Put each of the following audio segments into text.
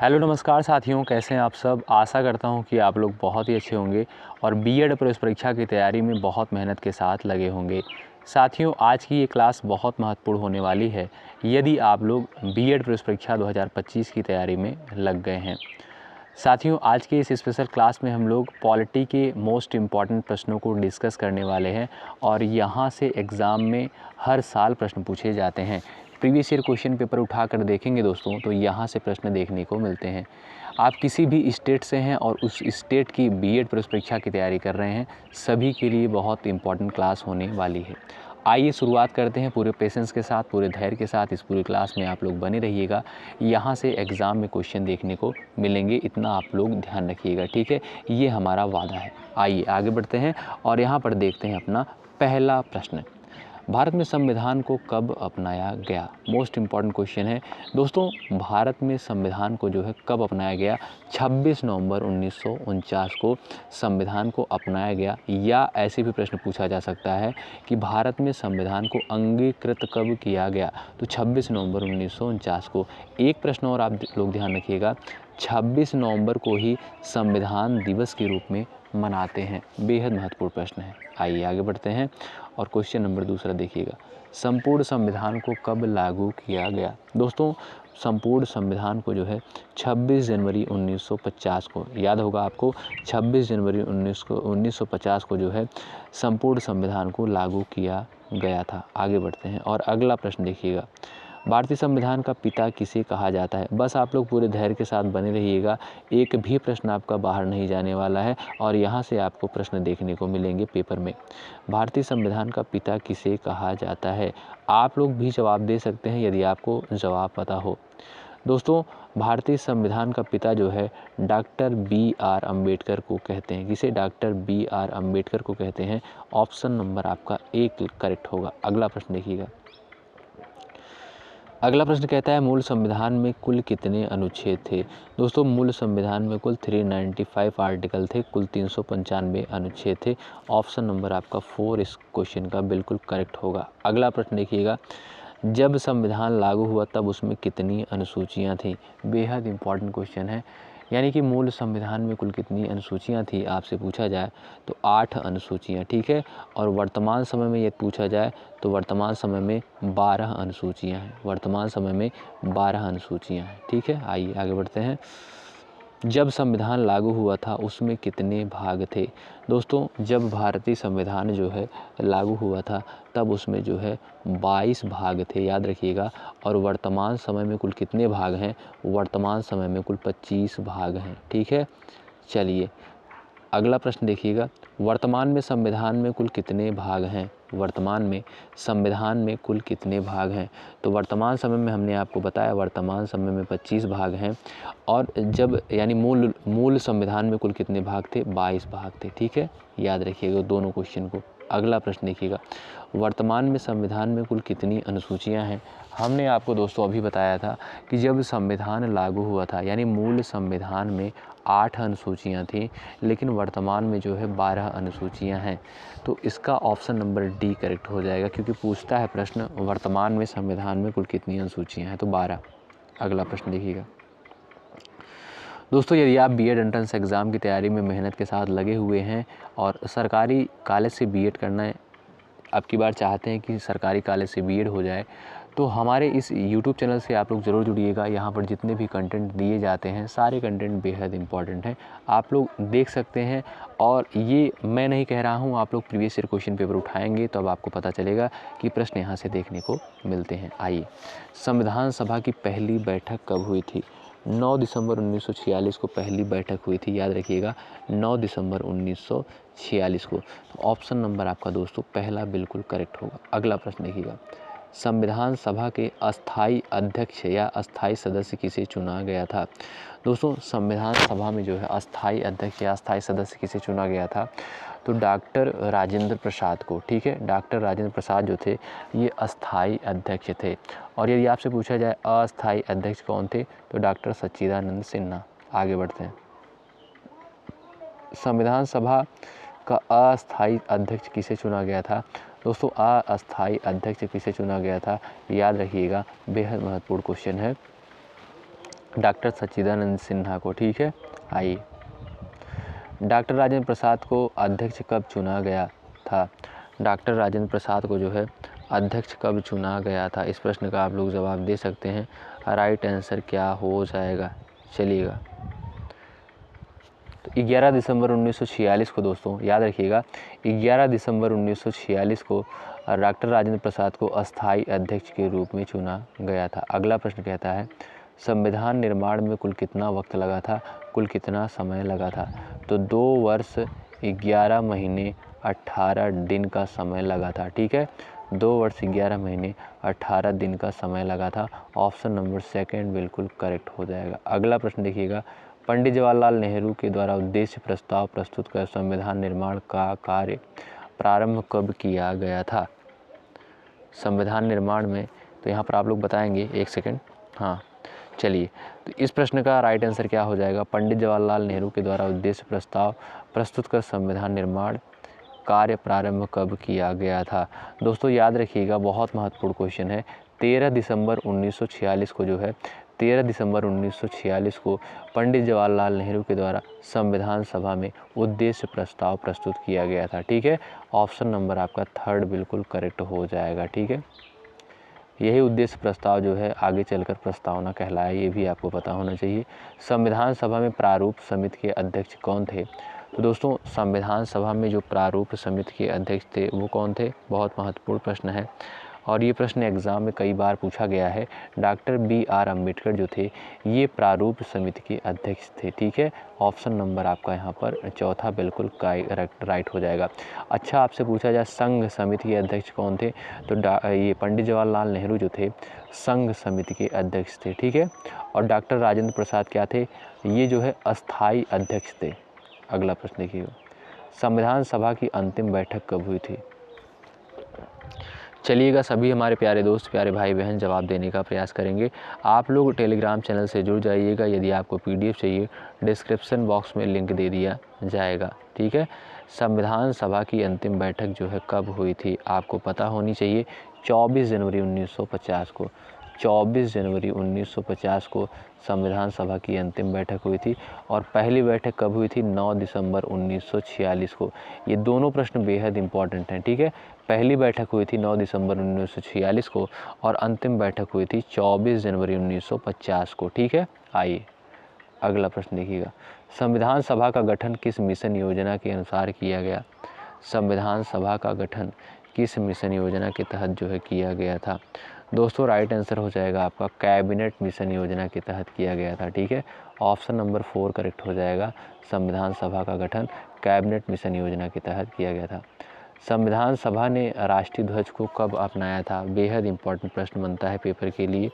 Hello नमस्कार साथियों, कैसे हैं आप सब। आशा करता हूं कि आप लोग बहुत ही अच्छे होंगे और बीएड प्रवेश परीक्षा की तैयारी में बहुत मेहनत के साथ लगे होंगे। साथियों, आज की ये क्लास बहुत महत्वपूर्ण होने वाली है यदि आप लोग बीएड प्रवेश परीक्षा 2025 की तैयारी में लग गए हैं। साथियों, आज के इस स्पेशल क्लास में हम लोग पॉलिटी के मोस्ट इम्पॉर्टेंट प्रश्नों को डिस्कस करने वाले हैं और यहाँ से एग्ज़ाम में हर साल प्रश्न पूछे जाते हैं। प्रीवियस ईयर क्वेश्चन पेपर उठाकर देखेंगे दोस्तों तो यहाँ से प्रश्न देखने को मिलते हैं। आप किसी भी स्टेट से हैं और उस स्टेट की बीएड प्रवेश परीक्षा की तैयारी कर रहे हैं, सभी के लिए बहुत इंपॉर्टेंट क्लास होने वाली है। आइए शुरुआत करते हैं। पूरे पेशेंस के साथ, पूरे धैर्य के साथ इस पूरी क्लास में आप लोग बने रहिएगा। यहाँ से एग्ज़ाम में क्वेश्चन देखने को मिलेंगे, इतना आप लोग ध्यान रखिएगा, ठीक है। ये हमारा वादा है। आइए आगे बढ़ते हैं और यहाँ पर देखते हैं अपना पहला प्रश्न। भारत में संविधान को कब अपनाया गया? मोस्ट इम्पॉर्टेंट क्वेश्चन है दोस्तों। भारत में संविधान को जो है कब अपनाया गया? 26 नवंबर 1949 को संविधान को अपनाया गया। या ऐसे भी प्रश्न पूछा जा सकता है कि भारत में संविधान को अंगीकृत कब किया गया? तो 26 नवंबर 1949 को। एक प्रश्न और आप लोग ध्यान रखिएगा, 26 नवंबर को ही संविधान दिवस के रूप में मनाते हैं। बेहद महत्वपूर्ण प्रश्न है। आइए आगे बढ़ते हैं और क्वेश्चन नंबर दूसरा देखिएगा। संपूर्ण संविधान को कब लागू किया गया? दोस्तों, संपूर्ण संविधान को जो है 26 जनवरी 1950 को, याद होगा आपको, 26 जनवरी 1950 को जो है संपूर्ण संविधान को लागू किया गया था। आगे बढ़ते हैं और अगला प्रश्न देखिएगा। भारतीय संविधान का पिता किसे कहा जाता है? बस आप लोग पूरे धैर्य के साथ बने रहिएगा, एक भी प्रश्न आपका बाहर नहीं जाने वाला है और यहाँ से आपको प्रश्न देखने को मिलेंगे पेपर में। भारतीय संविधान का पिता किसे कहा जाता है? आप लोग भी जवाब दे सकते हैं यदि आपको जवाब पता हो। दोस्तों, भारतीय संविधान का पिता जो है डॉक्टर बी.आर. अम्बेडकर को कहते हैं। किसे? Doctor B R. अम्बेडकर को कहते हैं। ऑप्शन नंबर आपका एक करेक्ट होगा। अगला प्रश्न देखिएगा। अगला प्रश्न कहता है मूल संविधान में कुल कितने अनुच्छेद थे? दोस्तों, मूल संविधान में कुल 395 आर्टिकल थे, कुल 395 अनुच्छेद थे। ऑप्शन नंबर आपका 4 इस क्वेश्चन का बिल्कुल करेक्ट होगा। अगला प्रश्न देखिएगा। जब संविधान लागू हुआ तब उसमें कितनी अनुसूचियाँ थीं? बेहद इंपॉर्टेंट क्वेश्चन है। यानी कि मूल संविधान में कुल कितनी अनुसूचियाँ थी आपसे पूछा जाए तो 8 अनुसूचियाँ, ठीक है। और वर्तमान समय में यदि पूछा जाए तो वर्तमान समय में 12 अनुसूचियाँ हैं। वर्तमान समय में 12 अनुसूचियाँ हैं, ठीक है। आइए आगे बढ़ते हैं। जब संविधान लागू हुआ था उसमें कितने भाग थे? दोस्तों, जब भारतीय संविधान जो है लागू हुआ था तब उसमें जो है 22 भाग थे, याद रखिएगा। और वर्तमान समय में कुल कितने भाग हैं? वर्तमान समय में कुल 25 भाग हैं, ठीक है। चलिए अगला प्रश्न देखिएगा। वर्तमान में संविधान में कुल कितने भाग हैं? वर्तमान में संविधान में कुल कितने भाग हैं? तो वर्तमान समय में हमने आपको बताया वर्तमान समय में 25 भाग हैं। और जब यानी मूल संविधान में कुल कितने भाग थे? 22 भाग थे, ठीक है। याद रखिएगा दोनों क्वेश्चन को। अगला प्रश्न देखिएगा। वर्तमान में संविधान में कुल कितनी अनुसूचियां हैं? हमने आपको दोस्तों अभी बताया था कि जब संविधान लागू हुआ था यानी मूल संविधान में 8 अनुसूचियां थीं, लेकिन वर्तमान में जो है 12 अनुसूचियां हैं। तो इसका ऑप्शन नंबर डी करेक्ट हो जाएगा, क्योंकि पूछता है प्रश्न वर्तमान में संविधान में कुल कितनी अनुसूचियां हैं, तो 12। अगला प्रश्न देखिएगा। दोस्तों, यदि आप बीएड एंट्रेंस एग्ज़ाम की तैयारी में मेहनत के साथ लगे हुए हैं और सरकारी कॉलेज से बीएड करना है, अब की बार चाहते हैं कि सरकारी कॉलेज से बीएड हो जाए, तो हमारे इस यूट्यूब चैनल से आप लोग ज़रूर जुड़िएगा। यहाँ पर जितने भी कंटेंट दिए जाते हैं सारे कंटेंट बेहद इंपॉर्टेंट हैं, आप लोग देख सकते हैं। और ये मैं नहीं कह रहा हूँ, आप लोग प्रीवियस ईयर क्वेश्चन पेपर उठाएंगे तो अब आपको पता चलेगा कि प्रश्न यहाँ से देखने को मिलते हैं। आइए, संविधान सभा की पहली बैठक कब हुई थी? 9 दिसंबर 1946 को पहली बैठक हुई थी, याद रखिएगा, 9 दिसंबर 1946 को। तो ऑप्शन नंबर आपका दोस्तों पहला बिल्कुल करेक्ट होगा। अगला प्रश्न देखिएगा। संविधान सभा के अस्थाई अध्यक्ष या अस्थाई सदस्य किसे चुना गया था? दोस्तों, संविधान सभा में जो है अस्थाई अध्यक्ष या अस्थाई सदस्य किसे चुना गया था? तो डॉक्टर राजेंद्र प्रसाद को, ठीक है। डॉक्टर राजेंद्र प्रसाद जो थे ये अस्थाई अध्यक्ष थे। और यदि आपसे पूछा जाए अस्थाई अध्यक्ष कौन थे, तो डॉक्टर सच्चिदानंद सिन्हा। आगे बढ़ते हैं। संविधान सभा का अस्थाई अध्यक्ष किसे चुना गया था? दोस्तों, अस्थाई अध्यक्ष किसे चुना गया था? याद रखिएगा, बेहद महत्वपूर्ण क्वेश्चन है। डॉक्टर सच्चिदानंद सिन्हा को। ठीक है, आइए। डॉक्टर राजेंद्र प्रसाद को अध्यक्ष कब चुना गया था? डॉक्टर राजेंद्र प्रसाद को जो है अध्यक्ष कब चुना गया था? इस प्रश्न का आप लोग जवाब दे सकते हैं। राइट आंसर क्या हो जाएगा? चलिएगा, तो 11 दिसंबर 1946 को दोस्तों याद रखिएगा, 11 दिसंबर 1946 को डॉक्टर राजेंद्र प्रसाद को अस्थाई अध्यक्ष के रूप में चुना गया था। अगला प्रश्न कहता है संविधान निर्माण में कुल कितना वक्त लगा था? कुल कितना समय लगा था? तो 2 वर्ष 11 महीने 18 दिन का समय लगा था। ठीक है, 2 वर्ष 11 महीने 18 दिन का समय लगा था। ऑप्शन नंबर सेकंड बिल्कुल करेक्ट हो जाएगा। अगला प्रश्न देखिएगा, पंडित जवाहरलाल नेहरू के द्वारा उद्देश्य प्रस्ताव प्रस्तुत कर संविधान निर्माण का कार्य प्रारंभ कब किया गया था? संविधान निर्माण में, तो यहाँ पर आप लोग बताएंगे, एक सेकंड। हाँ, चलिए, तो इस प्रश्न का राइट आंसर क्या हो जाएगा? पंडित जवाहरलाल नेहरू के द्वारा उद्देश्य प्रस्ताव प्रस्तुत कर संविधान निर्माण कार्य प्रारंभ कब किया गया था? दोस्तों याद रखिएगा, बहुत महत्वपूर्ण क्वेश्चन है। 13 दिसंबर 1946 को जो है 13 दिसंबर 1946 को पंडित जवाहरलाल नेहरू के द्वारा संविधान सभा में उद्देश्य प्रस्ताव प्रस्तुत किया गया था। ठीक है, ऑप्शन नंबर आपका थर्ड बिल्कुल करेक्ट हो जाएगा। ठीक है, यही उद्देश्य प्रस्ताव जो है आगे चलकर प्रस्तावना कहलाया, ये भी आपको पता होना चाहिए। संविधान सभा में प्रारूप समिति के अध्यक्ष कौन थे? तो दोस्तों संविधान सभा में जो प्रारूप समिति के अध्यक्ष थे वो कौन थे? बहुत महत्वपूर्ण प्रश्न है और ये प्रश्न एग्ज़ाम में कई बार पूछा गया है। डॉक्टर BR अम्बेडकर जो थे ये प्रारूप समिति के अध्यक्ष थे। ठीक है, ऑप्शन नंबर आपका यहाँ पर चौथा बिल्कुल राइट हो जाएगा। अच्छा, आपसे पूछा जाए संघ समिति के अध्यक्ष कौन थे? तो ये पंडित जवाहरलाल नेहरू जो थे संघ समिति के अध्यक्ष थे। ठीक है, और डॉक्टर राजेंद्र प्रसाद क्या थे? ये जो है अस्थाई अध्यक्ष थे। अगला प्रश्न देखिएगा, संविधान सभा की अंतिम बैठक कब हुई थी? चलिएगा, सभी हमारे प्यारे दोस्त, प्यारे भाई बहन जवाब देने का प्रयास करेंगे। आप लोग टेलीग्राम चैनल से जुड़ जाइएगा। यदि आपको PDF चाहिए, डिस्क्रिप्शन बॉक्स में लिंक दे दिया जाएगा। ठीक है, संविधान सभा की अंतिम बैठक जो है कब हुई थी? आपको पता होनी चाहिए, 24 जनवरी 1950 को। 24 जनवरी 1950 को संविधान सभा की अंतिम बैठक हुई थी। और पहली बैठक कब हुई थी? 9 दिसंबर 1946 को। ये दोनों प्रश्न बेहद इंपॉर्टेंट हैं। ठीक है, पहली बैठक हुई थी 9 दिसंबर 1946 को और अंतिम बैठक हुई थी 24 जनवरी 1950 को। ठीक है, आइए अगला प्रश्न देखिएगा, संविधान सभा का गठन किस मिशन योजना के अनुसार किया गया? संविधान सभा का गठन किस मिशन योजना के तहत जो है किया गया था? दोस्तों राइट आंसर हो जाएगा आपका कैबिनेट मिशन योजना के तहत किया गया था। ठीक है, ऑप्शन नंबर 4 करेक्ट हो जाएगा। संविधान सभा का गठन कैबिनेट मिशन योजना के तहत किया गया था। संविधान सभा ने राष्ट्रीय ध्वज को कब अपनाया था? बेहद इंपॉर्टेंट प्रश्न बनता है पेपर के लिए।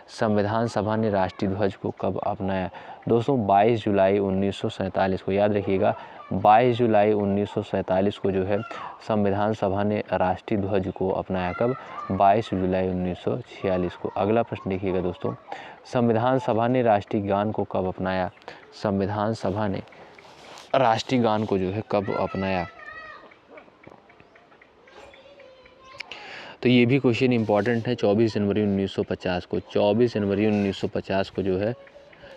संविधान सभा ने राष्ट्रीय ध्वज को कब अपनाया? दोस्तों 22 जुलाई 1947 को, याद रखिएगा 22 जुलाई 1947 को जो है संविधान सभा ने राष्ट्रीय ध्वज को अपनाया। कब? 22 जुलाई 1946 को। अगला प्रश्न देखिएगा दोस्तों, संविधान सभा ने राष्ट्रीय गान को कब अपनाया? संविधान सभा ने राष्ट्रीय गान को जो है कब अपनाया? तो ये भी क्वेश्चन इंपॉर्टेंट है। 24 जनवरी 1950 को, 24 जनवरी 1950 को जो है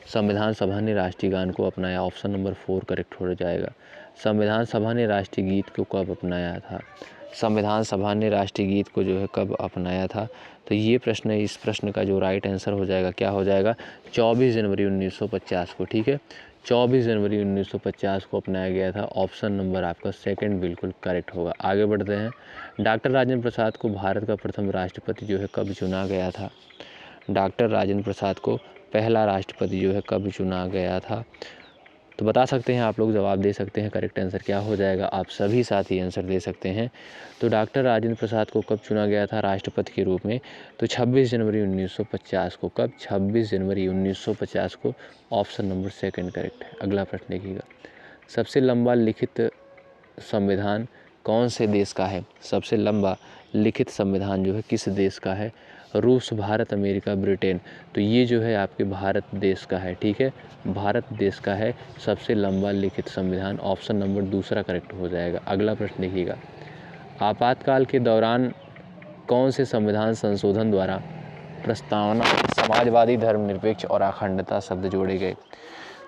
संविधान सभा ने राष्ट्रीय गान को अपनाया। ऑप्शन नंबर 4 करेक्ट हो जाएगा। संविधान सभा ने राष्ट्रीय गीत को कब अपनाया था? संविधान सभा ने राष्ट्रीय गीत को जो है कब अपनाया था? तो ये प्रश्न है, इस प्रश्न का जो राइट आंसर हो जाएगा क्या हो जाएगा? 24 जनवरी 1950 को। ठीक है, 24 जनवरी 1950 को अपनाया गया था। ऑप्शन नंबर आपका सेकंड बिल्कुल करेक्ट होगा। आगे बढ़ते हैं, डॉक्टर राजेंद्र प्रसाद को भारत का प्रथम राष्ट्रपति जो है कब चुना गया था? डॉक्टर राजेंद्र प्रसाद को पहला राष्ट्रपति जो है कब चुना गया था? तो बता सकते हैं आप लोग, जवाब दे सकते हैं। करेक्ट आंसर क्या हो जाएगा? आप सभी साथी आंसर दे सकते हैं। तो डॉक्टर राजेंद्र प्रसाद को कब चुना गया था राष्ट्रपति के रूप में? तो 26 जनवरी 1950 को। कब? 26 जनवरी 1950 को। ऑप्शन नंबर सेकंड करेक्ट है। अगला प्रश्न देखिएगा, सबसे लंबा लिखित संविधान कौन से देश का है? सबसे लंबा लिखित संविधान जो है किस देश का है? रूस, भारत, अमेरिका, ब्रिटेन। तो ये जो है आपके भारत देश का है। ठीक है, भारत देश का है सबसे लंबा लिखित संविधान। ऑप्शन नंबर दूसरा करेक्ट हो जाएगा। अगला प्रश्न देखिएगा, आपातकाल के दौरान कौन से संविधान संशोधन द्वारा प्रस्तावना, समाजवादी, धर्मनिरपेक्ष और अखंडता शब्द जोड़े गए।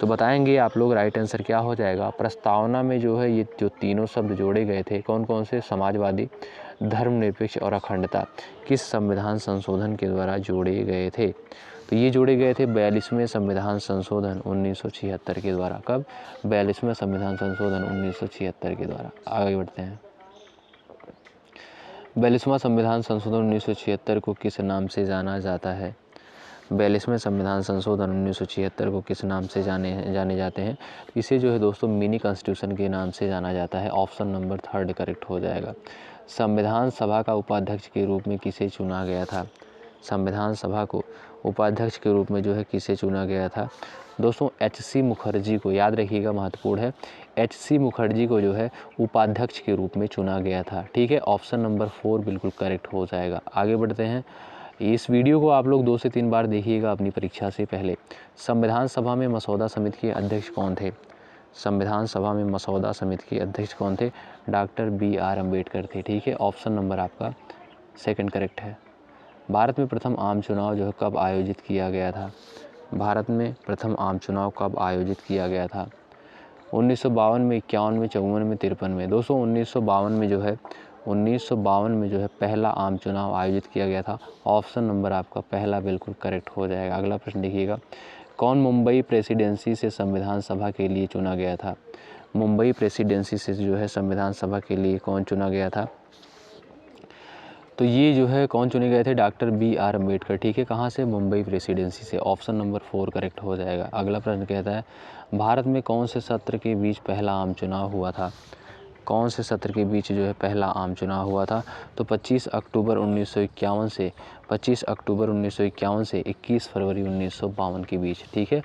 तो बताएंगे आप लोग राइट आंसर क्या हो जाएगा। प्रस्तावना में जो है ये जो तीनों शब्द जोड़े गए थे कौन कौन से, समाजवादी, धर्मनिरपेक्ष और अखंडता, किस संविधान संशोधन के द्वारा जोड़े गए थे। तो ये जोड़े गए थे 42वें संविधान संशोधन 1976 के द्वारा। कब? 42वें संविधान संशोधन 1976 के द्वारा। आगे बढ़ते हैं। 42वां संविधान संशोधन 1976 को किस नाम से जाना जाता है? 42वें संविधान संशोधन 1976 को किस नाम से जाने जाते हैं? इसे जो है दोस्तों मिनी कॉन्स्टिट्यूशन के नाम से जाना जाता है। ऑप्शन नंबर 3 करेक्ट हो जाएगा। संविधान सभा का उपाध्यक्ष के रूप में किसे चुना गया था? संविधान सभा को उपाध्यक्ष के रूप में जो है किसे चुना गया था? दोस्तों एच.सी. मुखर्जी को, याद रखिएगा महत्वपूर्ण है, एच.सी. मुखर्जी को जो है उपाध्यक्ष के रूप में चुना गया था। ठीक है, ऑप्शन नंबर 4 बिल्कुल करेक्ट हो जाएगा। आगे बढ़ते हैं। इस वीडियो को आप लोग 2 से 3 बार देखिएगा अपनी परीक्षा से पहले। संविधान सभा में मसौदा समिति के अध्यक्ष कौन थे? संविधान सभा में मसौदा समिति के अध्यक्ष कौन थे? Doctor B R. अम्बेडकर थे। ठीक है, ऑप्शन नंबर आपका 2 करेक्ट है। भारत में प्रथम आम चुनाव जो है कब आयोजित किया गया था? भारत में प्रथम आम चुनाव कब आयोजित किया गया था? 1952 में, 51 में, 54 में, 53 में। दोस्तों 1952 में जो है पहला आम चुनाव आयोजित किया गया था। ऑप्शन नंबर आपका पहला बिल्कुल करेक्ट हो जाएगा। अगला प्रश्न देखिएगा। कौन मुंबई प्रेसिडेंसी से संविधान सभा के लिए चुना गया था? मुंबई प्रेसिडेंसी से जो है संविधान सभा के लिए कौन चुना गया था? तो ये जो है कौन चुने गए थे? Doctor B R. अम्बेडकर। ठीक है, कहाँ से? मुंबई प्रेसिडेंसी से। ऑप्शन नंबर 4 करेक्ट हो जाएगा। अगला प्रश्न कहता है भारत में कौन से सत्र के बीच पहला आम चुनाव हुआ था? कौन से सत्र के बीच जो है पहला आम चुनाव हुआ था? तो 25 अक्टूबर 1951 से 21 फरवरी 1952 के बीच। ठीक है,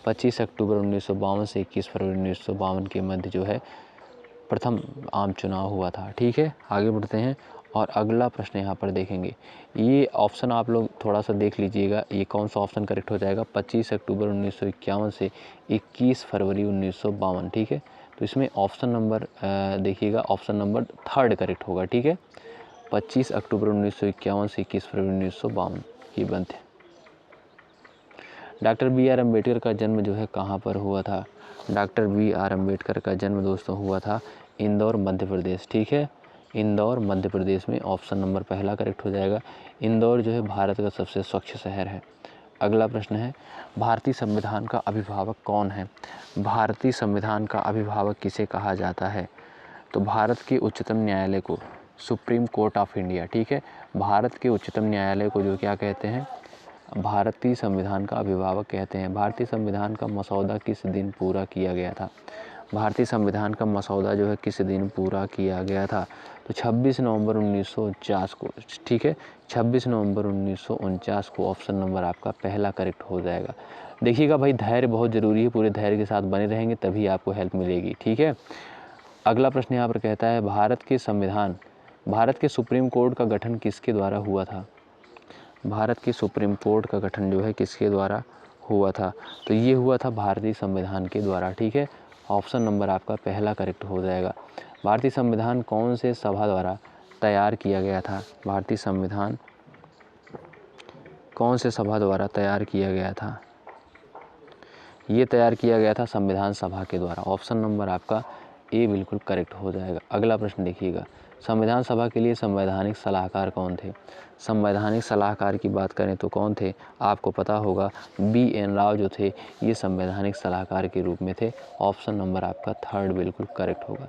25 अक्टूबर 1952 से 21 फरवरी 1952 के मध्य जो है प्रथम आम चुनाव हुआ था। ठीक है, आगे बढ़ते हैं और अगला प्रश्न यहाँ पर देखेंगे। ये ऑप्शन आप लोग थोड़ा सा देख लीजिएगा, ये कौन सा ऑप्शन करेक्ट हो जाएगा? 25 अक्टूबर 1951 से 21 फरवरी 1952। ठीक है, तो इसमें ऑप्शन नंबर देखिएगा, ऑप्शन नंबर 3 करेक्ट होगा। ठीक है, 25 अक्टूबर 1951 से 21 फरवरी 1952 ये बनते हैं। Doctor B R. अम्बेडकर का जन्म जो है कहाँ पर हुआ था? Doctor B R. अम्बेडकर का जन्म दोस्तों हुआ था इंदौर, मध्य प्रदेश। ठीक है, इंदौर मध्य प्रदेश में। ऑप्शन नंबर पहला करेक्ट हो जाएगा। इंदौर जो है भारत का सबसे स्वच्छ शहर है। अगला प्रश्न है भारतीय संविधान का अभिभावक कौन है? भारतीय संविधान का अभिभावक किसे कहा जाता है? तो भारत के उच्चतम न्यायालय को, सुप्रीम कोर्ट ऑफ इंडिया। ठीक है, भारत के उच्चतम न्यायालय को जो क्या कहते हैं? भारतीय संविधान का अभिभावक कहते हैं। भारतीय संविधान का मसौदा किस दिन पूरा किया गया था? भारतीय संविधान का मसौदा जो है किस दिन पूरा किया गया था? तो 26 नवंबर 1949 को। ठीक है, 26 नवंबर 1949 को। ऑप्शन नंबर आपका पहला करेक्ट हो जाएगा। देखिएगा भाई, धैर्य बहुत ज़रूरी है, पूरे धैर्य के साथ बने रहेंगे तभी आपको हेल्प मिलेगी। ठीक है, अगला प्रश्न यहाँ पर कहता है भारत के सुप्रीम कोर्ट का गठन किसके द्वारा हुआ था? भारत के सुप्रीम कोर्ट का गठन जो है किसके द्वारा हुआ था? तो ये हुआ था भारतीय संविधान के द्वारा। ठीक है, ऑप्शन नंबर आपका पहला करेक्ट हो जाएगा। भारतीय संविधान कौन से सभा द्वारा तैयार किया गया था? भारतीय संविधान कौन से सभा द्वारा तैयार किया गया था? ये तैयार किया गया था संविधान सभा के द्वारा। ऑप्शन नंबर आपका ए बिल्कुल करेक्ट हो जाएगा। अगला प्रश्न देखिएगा। संविधान सभा के लिए संवैधानिक सलाहकार कौन थे? संवैधानिक सलाहकार की बात करें तो कौन थे? आपको पता होगा बी.एन. राव जो थे ये संवैधानिक सलाहकार के रूप में थे। ऑप्शन नंबर आपका 3 बिल्कुल करेक्ट होगा।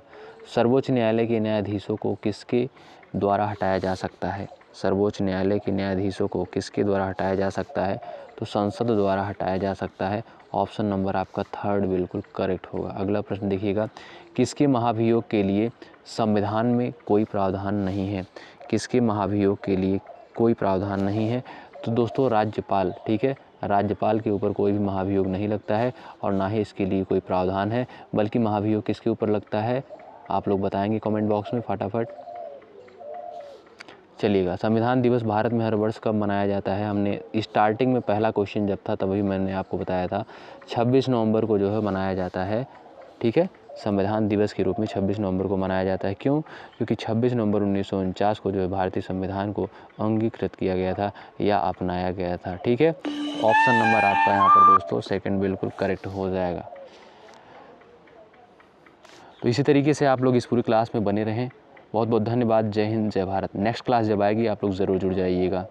सर्वोच्च न्यायालय के न्यायाधीशों को किसके द्वारा हटाया जा सकता है? सर्वोच्च न्यायालय के न्यायाधीशों को किसके द्वारा हटाया जा सकता है? तो संसद द्वारा हटाया जा सकता है। ऑप्शन नंबर आपका 3 बिल्कुल करेक्ट होगा। अगला प्रश्न देखिएगा। किसके महाभियोग के लिए संविधान में कोई प्रावधान नहीं है? किसके महाभियोग के लिए कोई प्रावधान नहीं है? तो दोस्तों राज्यपाल। ठीक है, राज्यपाल के ऊपर कोई भी महाभियोग नहीं लगता है और ना ही इसके लिए कोई प्रावधान है, बल्कि महाभियोग किसके ऊपर लगता है आप लोग बताएंगे कमेंट बॉक्स में फटाफट। चलिएगा, संविधान दिवस भारत में हर वर्ष कब मनाया जाता है? हमने स्टार्टिंग में पहला क्वेश्चन जब था तभी मैंने आपको बताया था 26 नवंबर को जो है मनाया जाता है। ठीक है, संविधान दिवस के रूप में 26 नवंबर को मनाया जाता है। क्यों? क्योंकि 26 नवंबर 1949 को जो है भारतीय संविधान को अंगीकृत किया गया था या अपनाया गया था। ठीक है, ऑप्शन नंबर आपका यहाँ पर दोस्तों सेकंड बिल्कुल करेक्ट हो जाएगा। तो इसी तरीके से आप लोग इस पूरी क्लास में बने रहें। बहुत बहुत धन्यवाद। जय हिंद, जय भारत। नेक्स्ट क्लास जब आएगी आप लोग ज़रूर जुड़ जाइएगा।